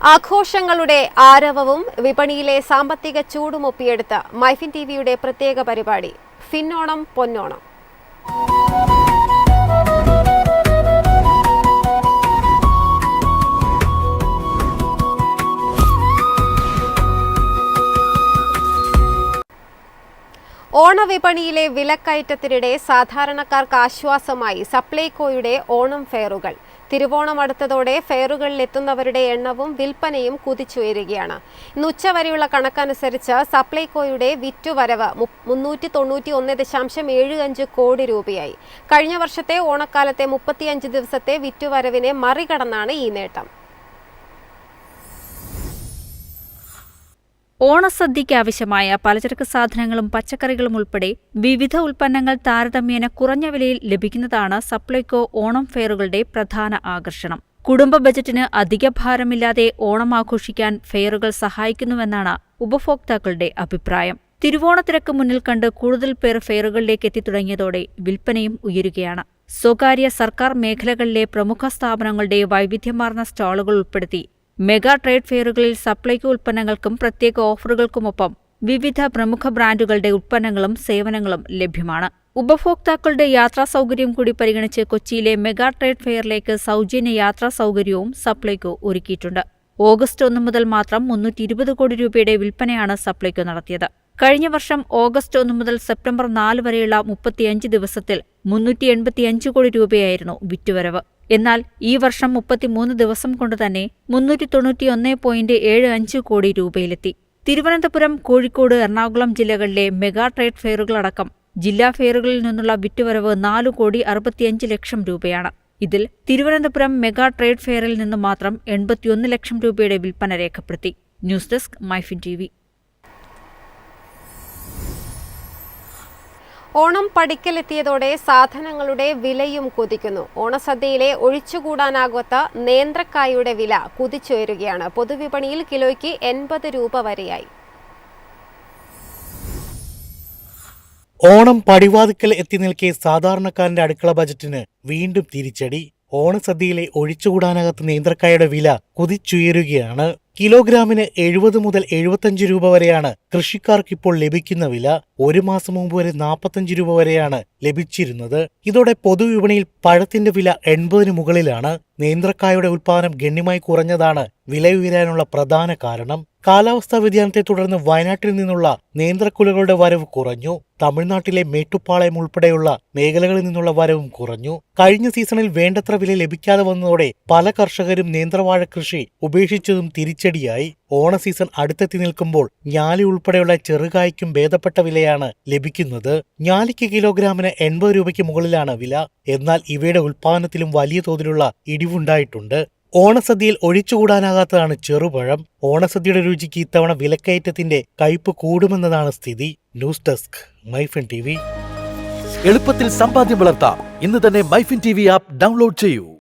ആഘോഷങ്ങളുടെ ആരവവും വിപണിയിലെ സാമ്പത്തിക ചൂടും ഒപ്പിയെടുത്ത മൈഫിൻ ടിവിയുടെ പ്രത്യേക പരിപാടി ഫിന്നോണം പൊന്നോണം. ഓണവിപണിയിലെ വിലക്കയറ്റത്തിനിടെ സാധാരണക്കാർക്ക് ആശ്വാസമായി സപ്ലൈകോയുടെ ഓണം ഫെയറുകൾ. തിരുവോണം അടുത്തതോടെ ഫെയറുകളിലെത്തുന്നവരുടെ എണ്ണവും വിൽപ്പനയും കുതിച്ചുയരുകയാണ്. ഇന്ന് ഉച്ചവരെയുള്ള കണക്കനുസരിച്ച് സപ്ലൈകോയുടെ വിറ്റുവരവ് 391.75 കോടി രൂപയായി. കഴിഞ്ഞ വർഷത്തെ ഓണക്കാലത്തെ 35 ദിവസത്തെ വിറ്റുവരവിനെ മറികടന്നാണ് ഈ നേട്ടം. ഓണസദ്യയ്ക്ക് ആവശ്യമായ പലചരക്ക് സാധനങ്ങളും പച്ചക്കറികളും ഉൾപ്പെടെ വിവിധ ഉൽപ്പന്നങ്ങൾ താരതമ്യേന കുറഞ്ഞ വിലയിൽ ലഭിക്കുന്നതാണ് സപ്ലൈകോ ഓണം ഫെയറുകളുടെ പ്രധാന ആകർഷണം. കുടുംബ ബജറ്റിന് അധിക ഭാരമില്ലാതെ ഓണം ആഘോഷിക്കാൻ ഫെയറുകൾ സഹായിക്കുന്നുവെന്നാണ് ഉപഭോക്താക്കളുടെ അഭിപ്രായം. തിരുവോണത്തിരക്ക് മുന്നിൽ കണ്ട് കൂടുതൽ പേർ ഫെയറുകളിലേക്ക് എത്തിത്തുടങ്ങിയതോടെ വിൽപ്പനയും ഉയരുകയാണ്. സ്വകാര്യ സർക്കാർ മേഖലകളിലെ പ്രമുഖ സ്ഥാപനങ്ങളുടെ വൈവിധ്യമാർന്ന സ്റ്റാളുകൾ ഉൾപ്പെടുത്തി മെഗാ ട്രേഡ് ഫെയറുകളിൽ സപ്ലൈകോ ഉൽപ്പന്നങ്ങൾക്കും പ്രത്യേക ഓഫറുകൾക്കുമൊപ്പം വിവിധ പ്രമുഖ ബ്രാൻഡുകളുടെ ഉൽപ്പന്നങ്ങളും സേവനങ്ങളും ലഭ്യമാണ്. ഉപഭോക്താക്കളുടെ യാത്രാ സൗകര്യം കൂടി പരിഗണിച്ച് കൊച്ചിയിലെ മെഗാ ട്രേഡ് ഫെയറിലേക്ക് സൗജന്യ യാത്രാ സൗകര്യവും സപ്ലൈകോ ഒരുക്കിയിട്ടുണ്ട്. ഓഗസ്റ്റ് 1 മുതൽ മാത്രം 320 കോടി രൂപയുടെ വിൽപ്പനയാണ് സപ്ലൈകോ നടത്തിയത്. കഴിഞ്ഞ വർഷം ഓഗസ്റ്റ് 1 മുതൽ സെപ്റ്റംബർ 4 വരെയുള്ള 35 ദിവസത്തിൽ 385 കോടി രൂപയായിരുന്നു വിറ്റുവരവ്. എന്നാൽ ഈ വർഷം 33 ദിവസം കൊണ്ടുതന്നെ 391.75 കോടി രൂപയിലെത്തി. തിരുവനന്തപുരം, കോഴിക്കോട്, എറണാകുളം ജില്ലകളിലെ മെഗാ ട്രേഡ് ഫെയറുകളടക്കം ജില്ലാ ഫെയറുകളിൽ നിന്നുള്ള വിറ്റുവരവ് 4.65 ലക്ഷം രൂപയാണ്. ഇതിൽ തിരുവനന്തപുരം മെഗാ ട്രേഡ് ഫെയറിൽ നിന്ന് മാത്രം 81 ലക്ഷം രൂപയുടെ വിൽപ്പന രേഖപ്പെടുത്തി. News desk MyFin TV. Onam പടിക്കലെത്തിയതോടെ സാധനങ്ങളുടെ വിലയും കുതിക്കുന്നു. ഓണസദ്യയിലെ ഒഴിച്ചുകൂടാനാകാത്ത നേന്ത്രക്കായുടെ വില കുതിച്ചുയരുകയാണ്. പൊതുവിപണിയിൽ കിലോയ്ക്ക് 80 രൂപ വരെയായി. ഓണം പടിവാതിക്കൽ എത്തി നിൽക്കെ സാധാരണക്കാരന്റെ അടുക്കള ബജറ്റിന് വീണ്ടും തിരിച്ചടി. ഓണസദ്യയിലെ ഒഴിച്ചുകൂടാനാകാത്ത നേന്ത്രക്കായുടെ വില കുതിച്ചുയരുകയാണ്. കിലോഗ്രാമിന് 70 മുതൽ 75 രൂപ വരെയാണ് കൃഷിക്കാർക്കിപ്പോൾ ലഭിക്കുന്ന വില. ഒരു മാസം മുമ്പ് വരെ 45 രൂപ വരെയാണ് ലഭിച്ചിരുന്നത്. ഇതോടെ പൊതുവിപണിയിൽ പഴത്തിന്റെ വില 80 മുകളിലാണ്. നേന്ത്രക്കായുടെ ഉൽപ്പാദനം ഗണ്യമായി കുറഞ്ഞതാണ് വില ഉയരാനുള്ള പ്രധാന കാരണം. കാലാവസ്ഥാ വ്യതിയാനത്തെ തുടർന്ന് വയനാട്ടിൽ നിന്നുള്ള നേന്ത്രക്കുലകളുടെ വരവ് കുറഞ്ഞു. തമിഴ്നാട്ടിലെ മേട്ടുപ്പാളയം ഉൾപ്പെടെയുള്ള മേഖലകളിൽ നിന്നുള്ള വരവും കുറഞ്ഞു. കഴിഞ്ഞ സീസണിൽ വേണ്ടത്ര വില ലഭിക്കാതെ വന്നതോടെ പല കർഷകരും നേന്ത്രവാഴ കൃഷി ഉപേക്ഷിച്ചതും തിരിച്ചടിയായി. ഓണ സീസൺ അടുത്തെത്തി നിൽക്കുമ്പോൾ ഞാലി ഉൾപ്പെടെയുള്ള ചെറുകായ്ക്കും ഭേദപ്പെട്ട വിലയാണ് ലഭിക്കുന്നത്. ഞാലിക്ക് കിലോഗ്രാമിന് 80 രൂപയ്ക്ക് മുകളിലാണ് വില. എന്നാൽ ഇവയുടെ ഉൽപ്പാദനത്തിലും വലിയ തോതിലുള്ള ഇടിവുണ്ടായിട്ടുണ്ട്. ഓണസദ്യയിൽ ഒഴിച്ചുകൂടാനാകാത്തതാണ് ചെറുപഴം. ഓണസദ്യയുടെ രുചിക്ക് ഇത്തവണ വിലക്കയറ്റത്തിന്റെ കയ്പ് കൂടുമെന്നതാണ് സ്ഥിതി. News desk MyFin TV. എളുപ്പത്തിൽ സമ്പാദ്യം വളർത്താം. ഇന്ന് തന്നെ മൈഫിൻ ടിവി ആപ്പ് ഡൗൺലോഡ് ചെയ്യൂ.